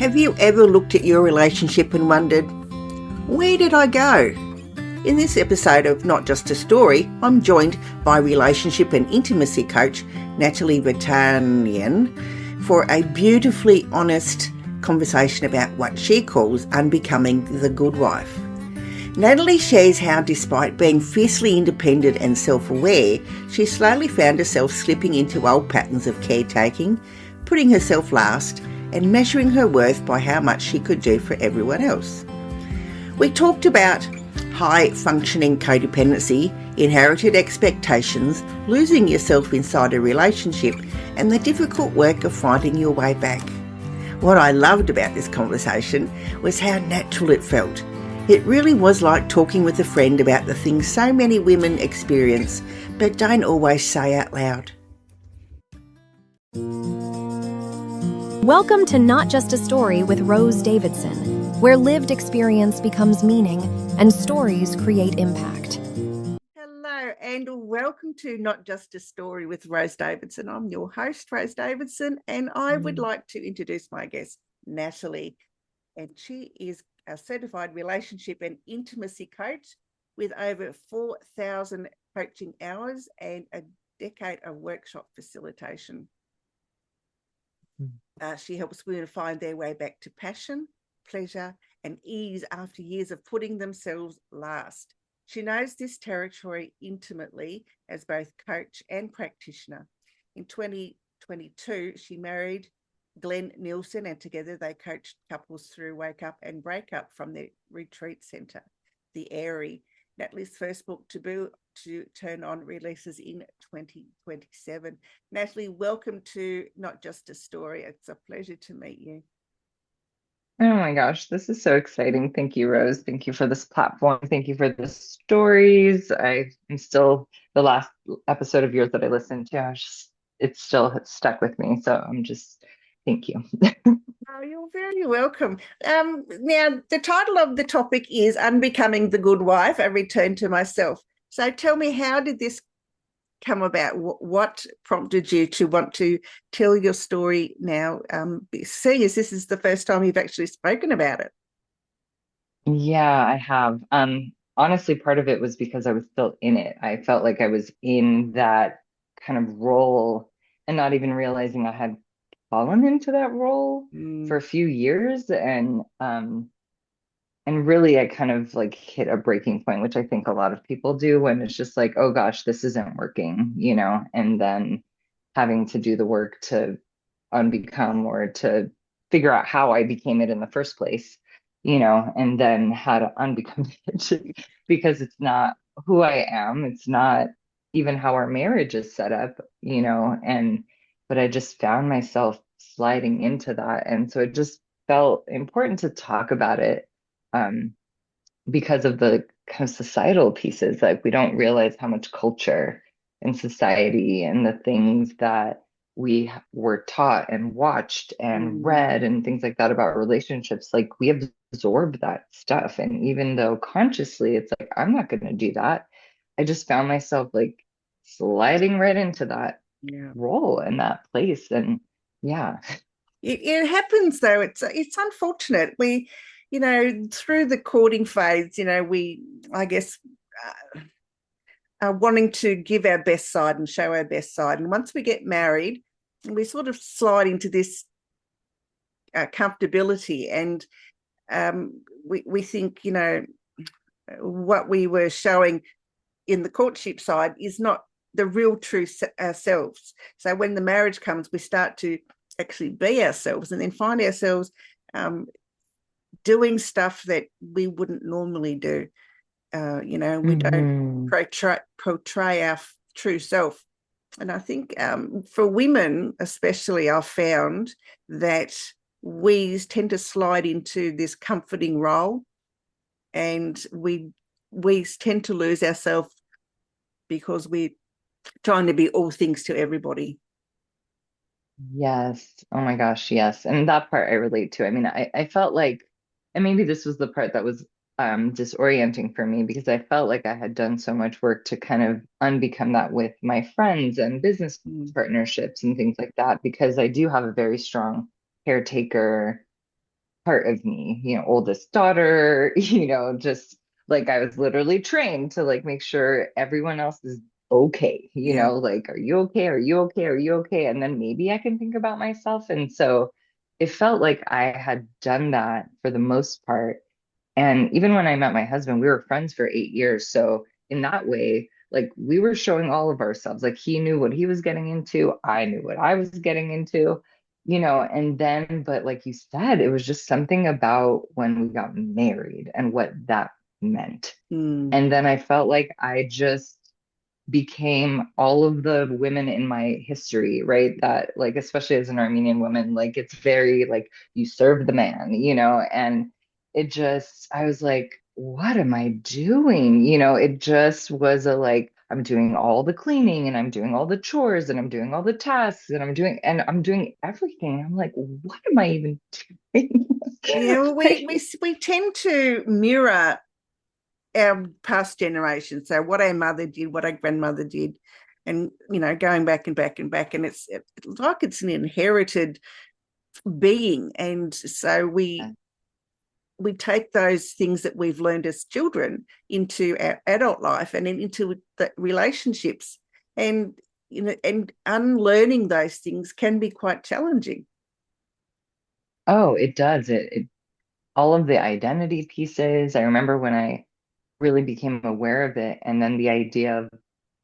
Have you ever looked at your relationship and wondered, where did I go? In this episode of Not Just a Story, I'm joined by relationship and intimacy coach Natalie Vartanian for a beautifully honest conversation about what she calls unbecoming the good wife. Natalie shares how, despite being fiercely independent and self-aware, she slowly found herself slipping into old patterns of caretaking, putting herself last, and measuring her worth by how much she could do for everyone else. We talked about high-functioning codependency, inherited expectations, losing yourself inside a relationship, and the difficult work of finding your way back. What I loved about this conversation was how natural it felt. It really was like talking with a friend about the things so many women experience but don't always say out loud. Welcome to Not Just a Story with Rose Davidson, where lived experience becomes meaning and stories create impact. Hello and welcome to Not Just a Story with Rose Davidson. I'm your host, Rose Davidson, and I would like to introduce my guest, Natalie. And she is a certified relationship and intimacy coach with over 4,000 coaching hours and a decade of workshop facilitation. She helps women find their way back to passion, pleasure, and ease after years of putting themselves last. She knows this territory intimately as both coach and practitioner. In 2022, she married Glenn Nielsen, and together they coached couples through wake up and break up from their retreat centre, The Airy. Natalie's first book, Taboo to Turn On, releases in 2027. Natalie, welcome to Not Just a Story. It's a pleasure to meet you. Oh my gosh, this is so exciting. Thank you, Rose. Thank you for this platform. Thank you for the stories. I'm still, the last episode of yours that I listened to, it's still stuck with me. So thank you. Oh, you're very welcome. Now, the title of the topic is Unbecoming the Good Wife, A Return to Myself. So tell me, how did this come about? What prompted you to want to tell your story now, seeing as this is the first time you've actually spoken about it? Yeah, I have. Honestly, part of it was because I was still in it. I felt like I was in that kind of role and not even realizing I had fallen into that role for a few years. And really, I kind of like hit a breaking point, which I think a lot of people do when it's just like, oh gosh, this isn't working, and then having to do the work to unbecome or to figure out how I became it in the first place, and then how to unbecome it because it's not who I am. It's not even how our marriage is set up, but I just found myself sliding into that. And so it just felt important to talk about it um, because of the kind of societal pieces. Like, we don't realize how much culture and society and the things that we were taught and watched and read and things like that about relationships, like we absorb that stuff. And even though consciously it's like, I'm not going to do that, I just found myself like sliding right into that role in that place. And yeah. It happens, though. It's unfortunate. We, through the courting phase, I guess, are wanting to give our best side and show our best side. And once we get married, we sort of slide into this comfortability, and we think, what we were showing in the courtship side is not the real true ourselves. So when the marriage comes, we start to actually be ourselves and then find ourselves doing stuff that we wouldn't normally do. We don't portray our true self. And I think for women especially, I've found that we tend to slide into this comforting role, and we tend to lose ourselves because we're trying to be all things to everybody. Yes. Oh my gosh, yes. And that part I relate to. I mean, I felt like, and maybe this was the part that was disorienting for me, because I felt like I had done so much work to kind of unbecome that with my friends and business partnerships and things like that, because I do have a very strong caretaker part of me, oldest daughter, just like I was literally trained to like make sure everyone else is okay, Yeah. like, are you okay? Are you okay? Are you okay? And then maybe I can think about myself. And so it felt like I had done that for the most part. And even when I met my husband, we were friends for 8 years. So in that way, like we were showing all of ourselves. Like he knew what he was getting into, I knew what I was getting into, and then, but like you said, it was just something about when we got married and what that meant. Mm. And then I felt like I just became all of the women in my history, right? That like, especially as an Armenian woman, like it's very like you serve the man, and I was like, what am I doing? It just was a like, I'm doing all the cleaning and I'm doing all the chores and I'm doing all the tasks and I'm doing everything. I'm like, what am I even doing? Yeah, well, we, Like, we we tend to mirror our past generations. So what our mother did, what our grandmother did, and going back and back and back, and it's like it's an inherited being, and so we take those things that we've learned as children into our adult life and then into the relationships, and and unlearning those things can be quite challenging. oh, it does. It all of the identity pieces. I remember when I really became aware of it. And then the idea of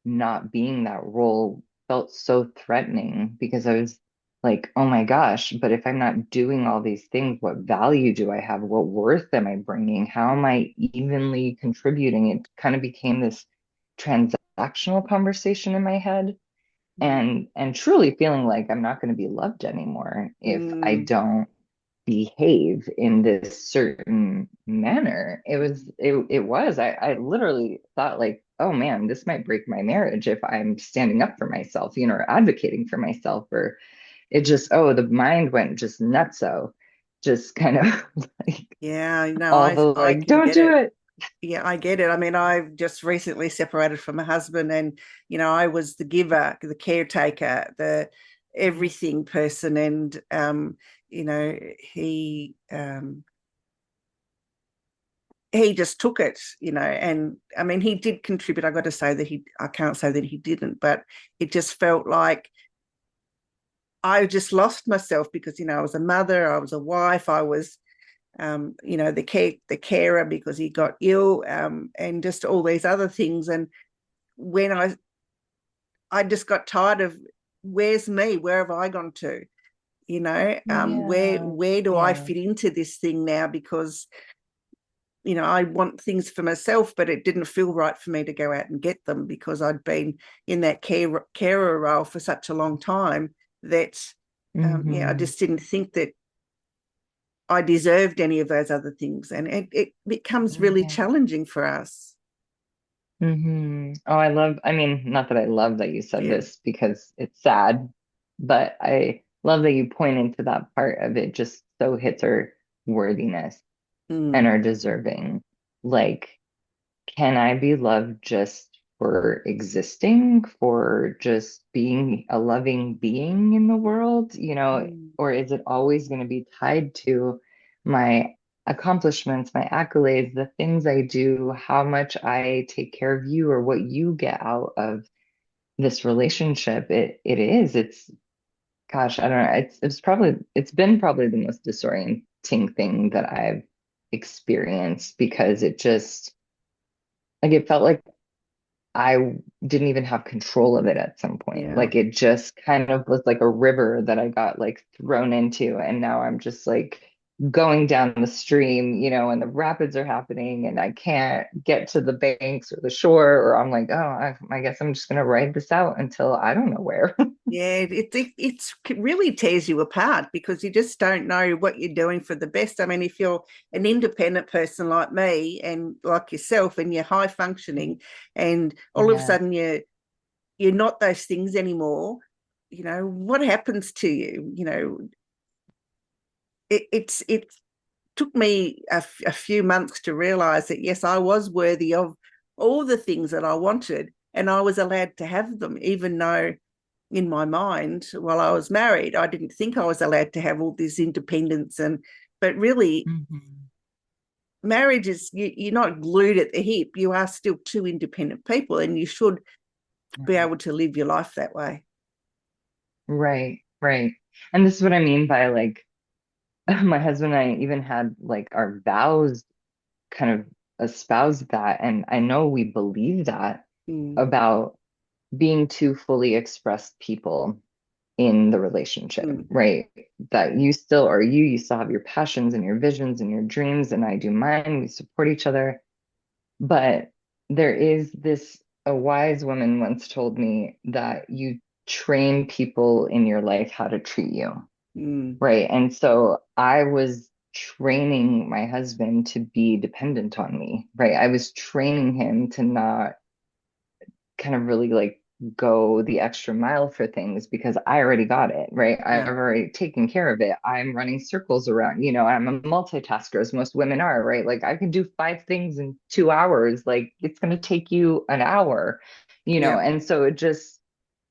not being that role felt so threatening because I was like, oh my gosh, but if I'm not doing all these things, what value do I have? What worth am I bringing? How am I evenly contributing? It kind of became this transactional conversation in my head and truly feeling like I'm not going to be loved anymore if I Mm, don't behave in this certain manner. I literally thought like, oh man, this might break my marriage if I'm standing up for myself, or advocating for myself, or it just, oh, the mind went just nutso, just kind of like yeah, no, all I the I like, can don't get do it. it. Yeah, I get it. I mean, I've just recently separated from my husband, and I was the giver, the caretaker, the everything person, and you know, he just took it, and I mean, he did contribute. I got to say that I can't say that he didn't, but it just felt like I just lost myself because I was a mother, I was a wife, I was the carer because he got ill, and just all these other things. And when I just got tired of where's me, where have I gone to? Yeah. Where do I Yeah. fit into this thing now? Because I want things for myself, but it didn't feel right for me to go out and get them because I'd been in that carer role for such a long time that I Hmm. just didn't think that I deserved any of those other things, and it becomes really Yeah. challenging for us. Oh, I mean, not that I love that you said Yeah. this because it's sad, but I love that you point into that part of it just so hits our worthiness and Mm. our deserving. Like, can I be loved just for existing, for just being a loving being in the world, Mm. or is it always going to be tied to my accomplishments, my accolades, the things I do, how much I take care of you, or what you get out of this relationship? It's gosh, I don't know. It's been probably the most disorienting thing that I've experienced because it just like it felt like I didn't even have control of it at some point. Yeah. Like it just kind of was like a river that I got like thrown into. And now I'm just like going down the stream, and the rapids are happening and I can't get to the banks or the shore, or I'm like, oh, I guess I'm just going to ride this out until I don't know where. Yeah, it really tears you apart because you just don't know what you're doing for the best. I mean, if you're an independent person like me and like yourself, and you're high functioning, and all of a Yeah. sudden you're not those things anymore, what happens to you? It took me a few months to realize that yes, I was worthy of all the things that I wanted, and I was allowed to have them, even though in my mind, while I was married, I didn't think I was allowed to have all this independence and But really, Mhm. marriage is you're not glued at the hip. You are still two independent people, and you should be Right, able to live your life that way. right, right. And this is what I mean by like my husband and I even had like our vows kind of espoused that. And I know we believe that Mm, about being two fully expressed people in the relationship, mm, right? That you still are you, you still have your passions and your visions and your dreams, and I do mine. We support each other. But there is this, a wise woman once told me that you train people in your life how to treat you, mm. right? And so I was training my husband to be dependent on me, right? I was training him to not kind of really like go the extra mile for things because I already got it, right? I've Yeah, already taken care of it. I'm running circles around, I'm a multitasker, as most women are, right? Like I can do 5 things in 2 hours. Like it's going to take you an hour, yeah, and so it just,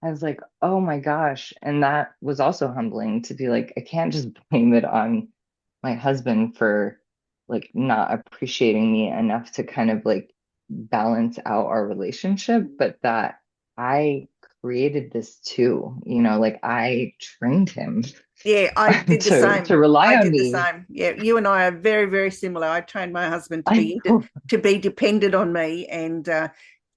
I was like, oh my gosh. And that was also humbling to be like, I can't just blame it on my husband for like not appreciating me enough to kind of like balance out our relationship, but that I created this too, like I trained him yeah. I did the to same. rely I on did the me. same. Yeah, you and I are very, very similar. I trained my husband I know. to be dependent on me, and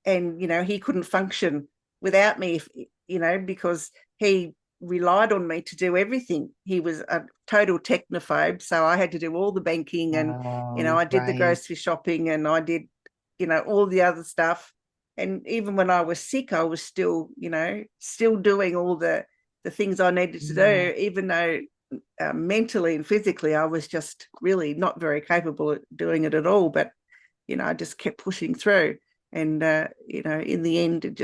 he couldn't function without me, because he relied on me to do everything. He was a total technophobe, so I had to do all the banking, and I did the Right. grocery shopping, and I did, all the other stuff. And even when I was sick, I was still, still doing all the things I needed to Yeah. do, even though mentally and physically I was just really not very capable of doing it at all. But I just kept pushing through, and in the end,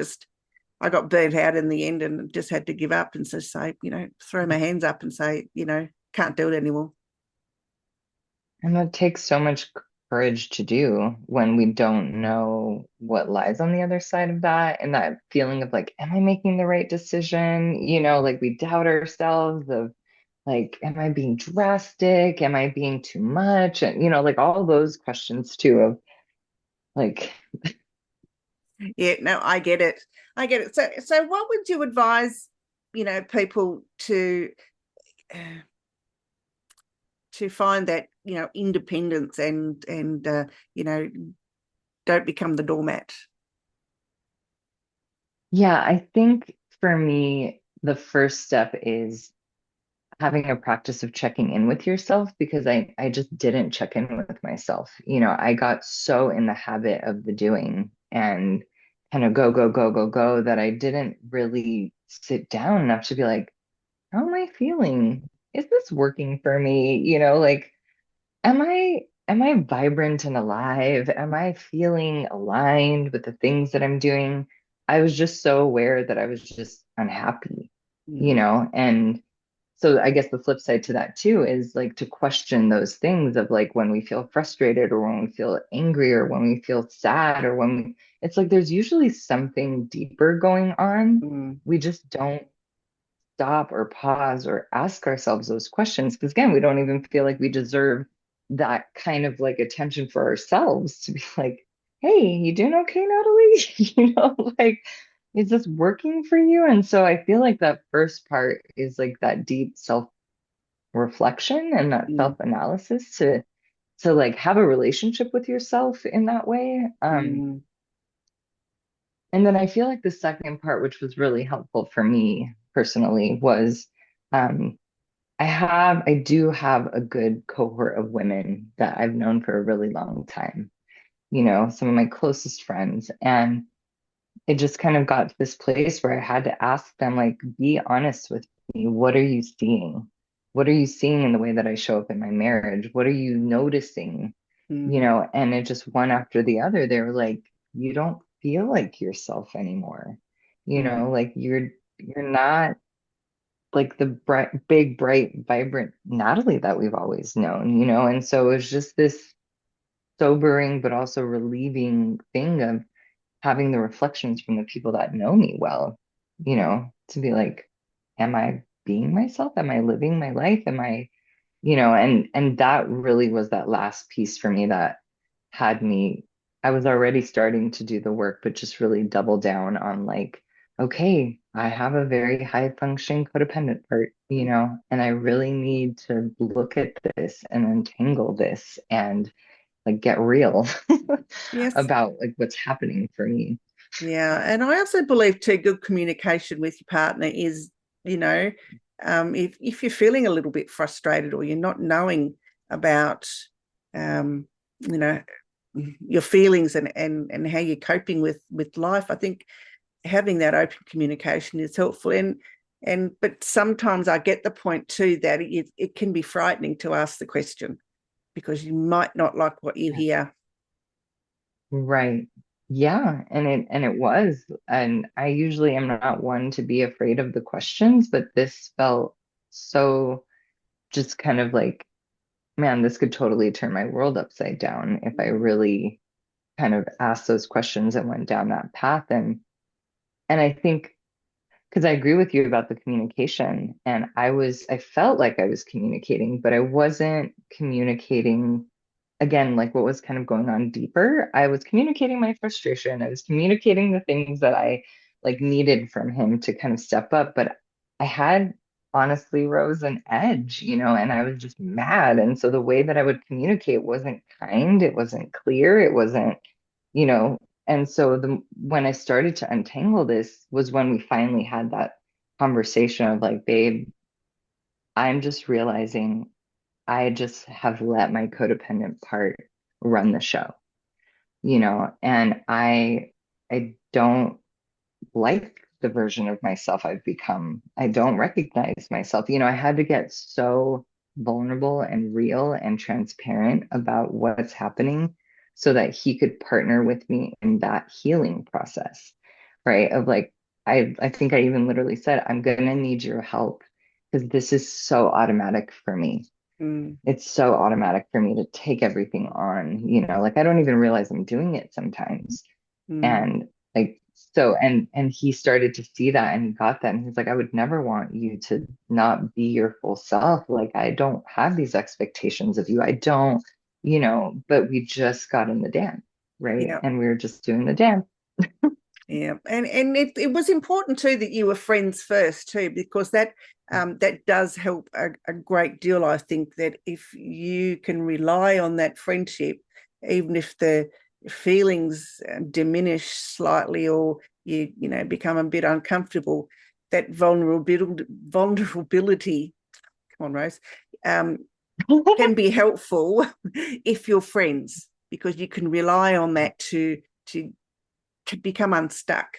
I got burnt out in the end, and just had to give up and just say, throw my hands up and say, can't do it anymore. And that takes so much courage to do when we don't know what lies on the other side of that. And that feeling of like, am I making the right decision? Like we doubt ourselves of like, am I being drastic? Am I being too much? And, like all those questions too of like, Yeah, no, I get it. I get it. So what would you advise, people to find that independence, and you know don't become the doormat? yeah, I think for me, the first step is having a practice of checking in with yourself because I just didn't check in with myself. I got so in the habit of the doing and kind of go, go, go, go, go that I didn't really sit down enough to be like, how am I feeling? Is this working for me? Like, am I vibrant and alive? Am I feeling aligned with the things that I'm doing? I was just so aware that I was just unhappy, Mm, and so I guess the flip side to that too is like to question those things of like when we feel frustrated or when we feel angry or when we feel sad or it's like there's usually something deeper going on. mm, We just don't stop or pause or ask ourselves those questions because again, we don't even feel like we deserve that kind of like attention for ourselves to be like, hey, you doing okay, Natalie? Like, is this working for you? And so I feel like that first part is like that deep self reflection and that mm, self analysis to like have a relationship with yourself in that way. mm, And then I feel like the second part, which was really helpful for me personally, was um, I do have a good cohort of women that I've known for a really long time, some of my closest friends. And it just kind of got to this place where I had to ask them, like, be honest with me. What are you seeing? What are you seeing in the way that I show up in my marriage? What are you noticing? mm, And it just one after the other, they were like, you don't feel like yourself anymore. mm, Like you're not like the bright, big, bright, vibrant Natalie that we've always known, And so it was just this sobering but also relieving thing of having the reflections from the people that know me well, to be like, am I being myself? Am I living my life? Am I, and that really was that last piece for me that had me, I was already starting to do the work, but just really double down on like, okay, I have a very high functioning codependent part, and I really need to look at this and untangle this and like get real Yes. about like what's happening for me. Yeah. And I also believe too, good communication with your partner is, you know, if you're feeling a little bit frustrated or you're not knowing about, um, you know, your feelings and how you're coping with life, I think having that open communication is helpful. And but sometimes I get the point too that it can be frightening to ask the question because you might not like what you hear. Right. Yeah, and it was. And I usually am not one to be afraid of the questions, but this felt so just kind of like, man, this could totally turn my world upside down if I really kind of asked those questions and went down that path. And I think because I agree with you about the communication, and I felt like I was communicating, but I wasn't communicating again, like what was kind of going on deeper. I was communicating my frustration. I was communicating the things that I like needed from him to kind of step up. But I had honestly, Rose, an edge, and I was just mad. And so the way that I would communicate wasn't kind, it wasn't clear, it wasn't, you know, and so when I started to untangle this was when we finally had that conversation of like, babe, I'm just realizing I just have let my codependent part run the show, and I don't like the version of myself I've become. I don't recognize myself. I had to get so vulnerable and real and transparent about what's happening so that he could partner with me in that healing process, right? Of like, I think I even literally said, I'm gonna need your help because this is so automatic for me. Mm, It's so automatic for me to take everything on, like I don't even realize I'm doing it sometimes. mm. And like so and he started to see that and he got that and he's like, I would never want you to not be your full self. Like I don't have these expectations of you. I don't, but we just got in the dance, right? Yeah. And we were just doing the dance. Yeah, and it was important too that you were friends first too, because that does help a great deal. I think that if you can rely on that friendship, even if the feelings diminish slightly or you become a bit uncomfortable, that vulnerability, come on, Rose, um, can be helpful if you're friends because you can rely on that to become unstuck.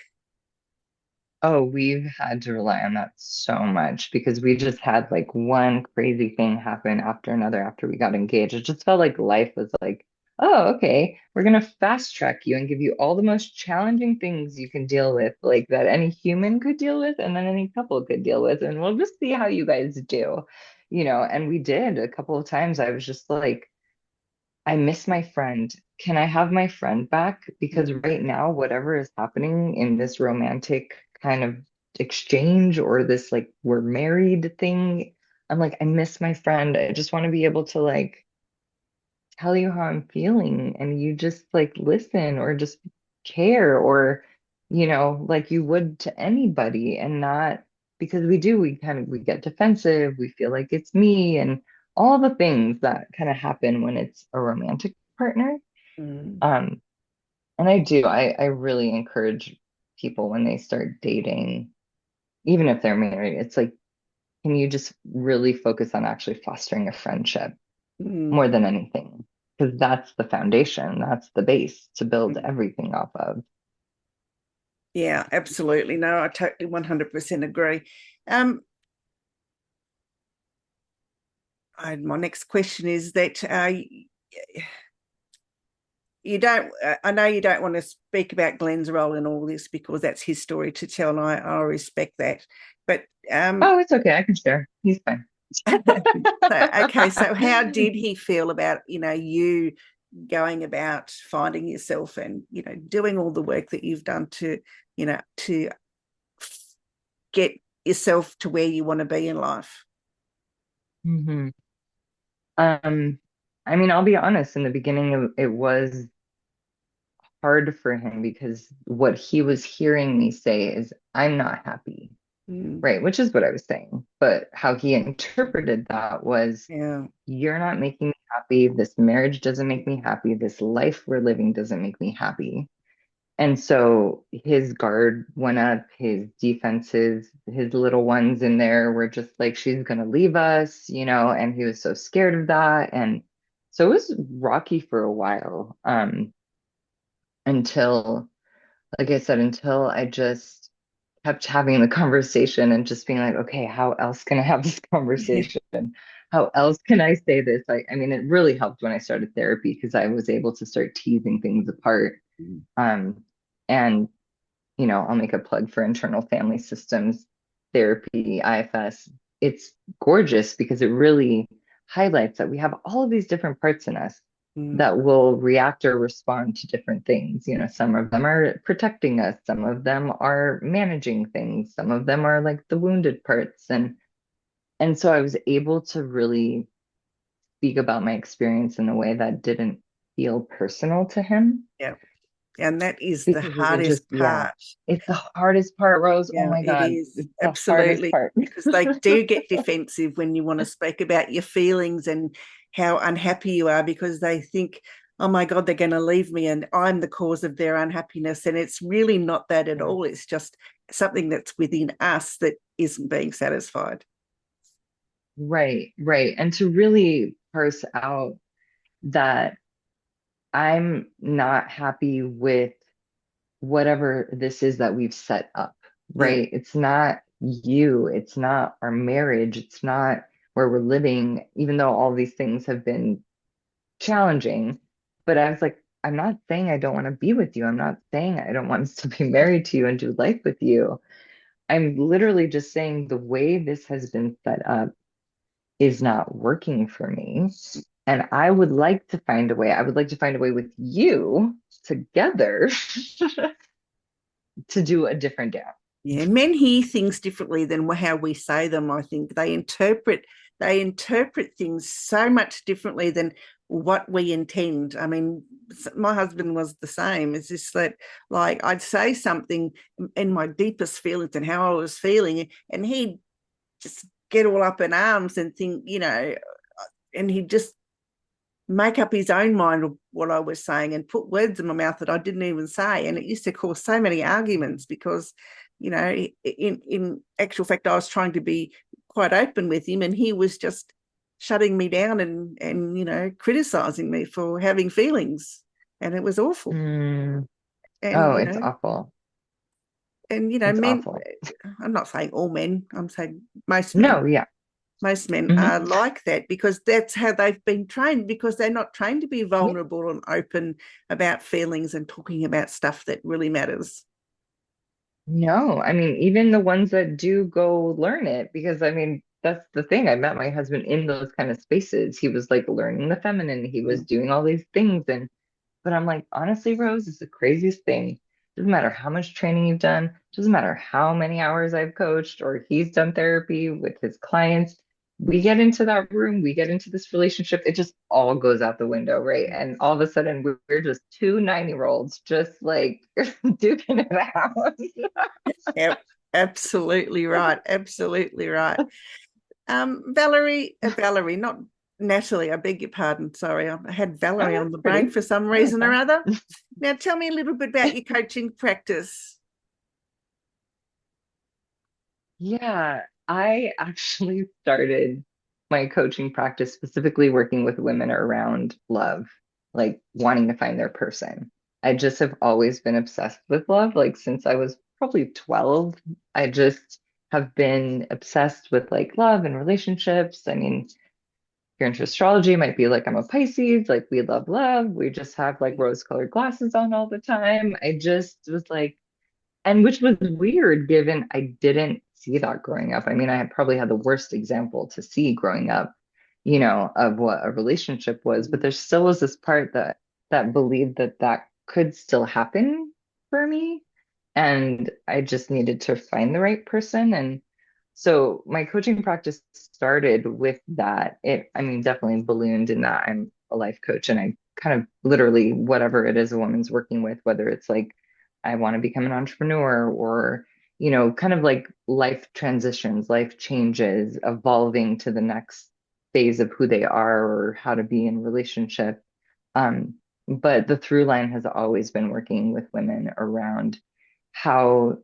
Oh, we've had to rely on that so much because we just had like one crazy thing happen after another after we got engaged. It just felt like life was like, oh, okay, we're gonna fast track you and give you all the most challenging things you can deal with, like that any human could deal with and then any couple could deal with, and we'll just see how you guys do, and we did a couple of times. I was just like, I miss my friend. Can I have my friend back? Because Mm, right now, whatever is happening in this romantic kind of exchange or this like we're married thing, I'm like, I miss my friend. I just want to be able to like tell you how I'm feeling and you just like listen or just care or, like you would to anybody and not because we get defensive, we feel like it's me and all the things that kind of happen when it's a romantic partner. mm, Um, and I really encourage people when they start dating, even if they're married, it's like, can you just really focus on actually fostering a friendship mm, more than anything? Because that's the foundation, that's the base to build mm. everything off of. Yeah, absolutely. No, I totally 100% agree. Um, my next question is that you don't. I know you don't want to speak about Glenn's role in all this because that's his story to tell, and I respect that. But Oh, it's okay, I can share. He's fine. so okay, so how did he feel about you going about finding yourself and doing all the work that you've done to get yourself to where you want to be in life? Mhm. Um, I mean, I'll be honest, in the beginning it was hard for him because what he was hearing me say is, I'm not happy, Mm, right? Which is what I was saying. But how he interpreted that was, yeah. you're not making me happy. This marriage doesn't make me happy. This life we're living doesn't make me happy. And so his guard went up, his defenses, his little ones in there were just like, she's going to leave us, and he was so scared of that. And so it was rocky for a while, until, like I said, until I just kept having the conversation and just being like, okay, how else can I have this conversation? How else can I say this? I mean, it really helped when I started therapy because I was able to start teasing things apart. Um, and I'll make a plug for internal family systems therapy, IFS. It's gorgeous because it really highlights that we have all of these different parts in us Mm, that will react or respond to different things. Some of them are protecting us, some of them are managing things, some of them are like the wounded parts. And so I was able to really speak about my experience in a way that didn't feel personal to him yeah. And that is the because it would just, hardest yeah, part. it's the hardest part, Rose. Oh Yeah, my it God, is it's the hardest absolutely, part. because they do get defensive when you want to speak about your feelings and how unhappy you are, because they think, oh my God, they're going to leave me and I'm the cause of their unhappiness. And it's really not that at all. It's just something that's within us that isn't being satisfied. Right, right. And to really parse out that I'm not happy with whatever this is that we've set up, Yeah. right? It's not you, it's not our marriage, it's not where we're living, even though all these things have been challenging. But I was like, I'm not saying I don't want to be with you. I'm not saying I don't want us to be married to you and do life with you. I'm literally just saying the way this has been set up is not working for me. And I would like to find a way, I would like to find a way with you together to do a different dance. Yeah, men hear things differently than how we say them. I think they interpret things so much differently than what we intend. I mean, my husband was the same. It's just that, like, I'd say something in my deepest feelings and how I was feeling, and he'd just get all up in arms and think, and he'd just make up his own mind of what I was saying and put words in my mouth that I didn't even say. And it used to cause so many arguments because, in actual fact, I was trying to be quite open with him and he was just shutting me down and criticizing me for having feelings. And it was awful. Mm. And, Oh, you it's know, awful. and, It's men, awful. I'm not saying all men, I'm saying most men. No, yeah. Most men Hmm. are like that because that's how they've been trained, because they're not trained to be Yeah. vulnerable and open about feelings and talking about stuff that really matters. No, I mean, even the ones that do go learn it, because I mean, that's the thing. I met my husband in those kind of spaces. He was like learning the feminine, he was Mm. doing all these things. But I'm like, honestly, Rose, it's the craziest thing. Doesn't matter how much training you've done, doesn't matter how many hours I've coached or he's done therapy with his clients. We get into that room, we get into this relationship, it just all goes out the window, right? And all of a sudden, we're just two 9-year-olds, just like duking it out. Yep, absolutely right. Absolutely right. Valerie, not Natalie, I beg your pardon. Sorry, I had Oh, Valerie on that's the brain pretty. for some No, it's reason or fine. other. Now, tell me a little bit about your coaching practice. Yeah, I actually started my coaching practice specifically working with women around love, like wanting to find their person. I just have always been obsessed with love, like since I was probably 12. I just have been obsessed with like love and relationships. I mean, if you're into astrology, it might be like I'm a Pisces, like we love love. We just have like rose-colored glasses on all the time. I just was like, and which was weird given I didn't see that growing up. I mean, I had probably had the worst example to see growing up, of what a relationship was, but there still was this part that believed that that could still happen for me. And I just needed to find the right person. And So my coaching practice started with that. I mean, definitely ballooned in that I'm a life coach and I kind of literally whatever it is a woman's working with, whether it's like I want to become an entrepreneur or, kind of like life transitions, life changes, evolving to the next phase of who they are or how to be in relationship. Um, but the through line has always been working with women around how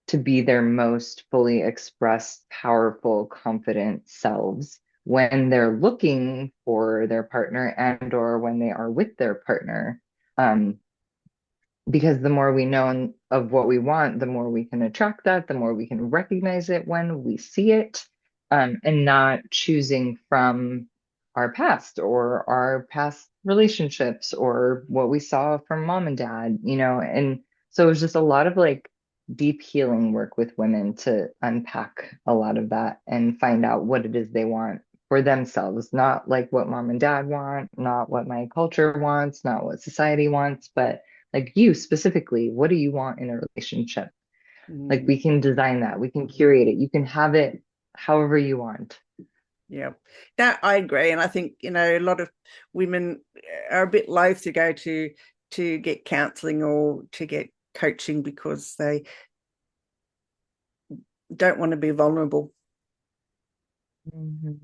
to be their most fully expressed, powerful, confident selves when they're looking for their partner and or when they are with their partner. Um, because the more we know of what we want, the more we can attract that, the more we can recognize it when we see it, and not choosing from our past or our past relationships or what we saw from mom and dad, and so it was just a lot of like deep healing work with women to unpack a lot of that and find out what it is they want for themselves, not like what mom and dad want, not what my culture wants, not what society wants, but like you specifically, what do you want in a relationship? Like Mm, we can design that, we can curate it, you can have it however you want. yeah. Now I agree, and I think a lot of women are a bit loath to go to get counselling or to get coaching because they don't want to be vulnerable. Mhm.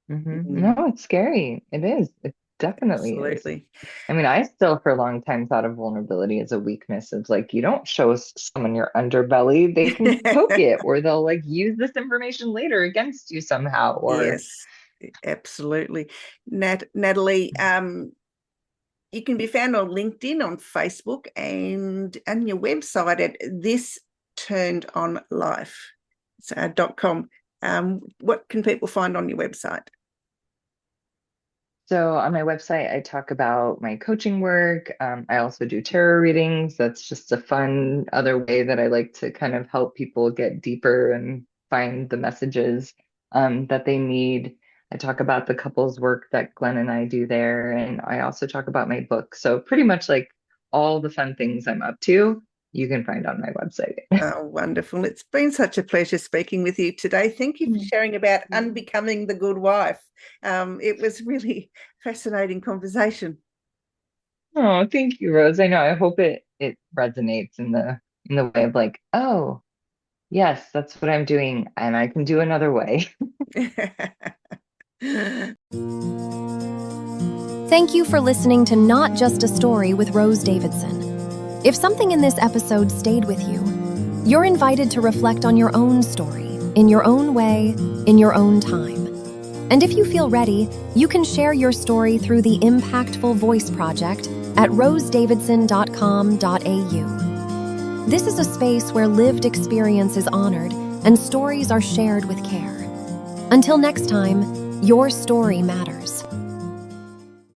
Mhm. No, Mm, it's scary. It is. It definitely is. absolutely. I mean, I still for a long time thought of vulnerability as a weakness. It's like you don't show someone your underbelly, they can poke it or they'll like use this information later against you somehow. Or Yes, absolutely. Natalie, you can be found on LinkedIn, on Facebook, and your website at This Turned On Life. So .com. What can people find on your website? so on my website, I talk about my coaching work. I also do tarot readings. That's just a fun other way that I like to kind of help people get deeper and find the messages that they need. I talk about the couples work that Glenn and I do there. And I also talk about my book. So pretty much like all the fun things I'm up to, you can find on my website. Oh, wonderful. It's been such a pleasure speaking with you today. Thank you for sharing about unbecoming the good wife. It was really fascinating conversation. Oh, thank you, Rose. I know. I hope it resonates in the way of like, oh, yes, that's what I'm doing, and I can do another way. Thank you for listening to Not Just a Story with Rose Davidson. If something in this episode stayed with you, you're invited to reflect on your own story, in your own way, in your own time. And if you feel ready, you can share your story through the Impactful Voice Project at rosedavidson.com.au. This is a space where lived experience is honored and stories are shared with care. Until next time, your story matters.